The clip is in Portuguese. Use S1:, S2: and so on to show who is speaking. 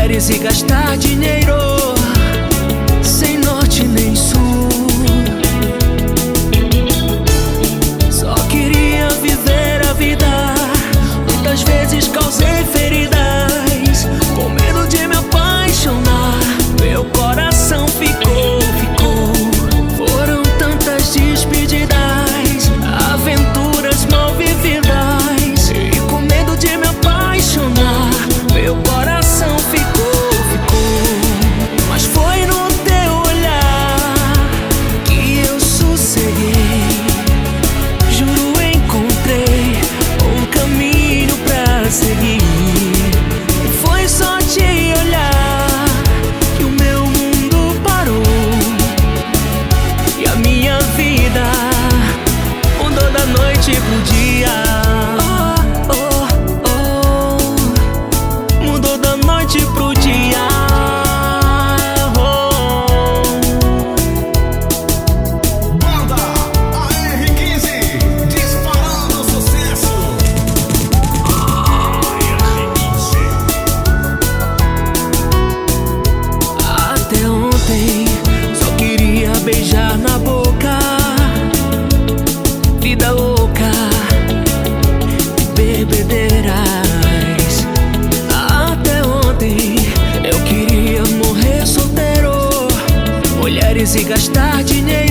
S1: mulheres e gastar dinheiro sem norte nem sul. Só queria viver a vida, muitas vezes causei feridas, com medo de me apaixonar. Meu coração ficou. Foram tantas despedidas, aventuras mal vividas, e com medo de me apaixonar, meu coração ficou. Mas foi no teu olhar que eu sosseguei. Juro, encontrei um caminho pra seguir. E foi só te olhar que o meu mundo parou, e a minha vida mudou da noite pro dia. Mudou da noite pro dia.
S2: Banda AR15, disparando sucesso.
S1: Até ontem só queria beijar na boca, vida louca e bebedeiras. Até ontem eu queria morrer solteiro, mulheres e gastar dinheiro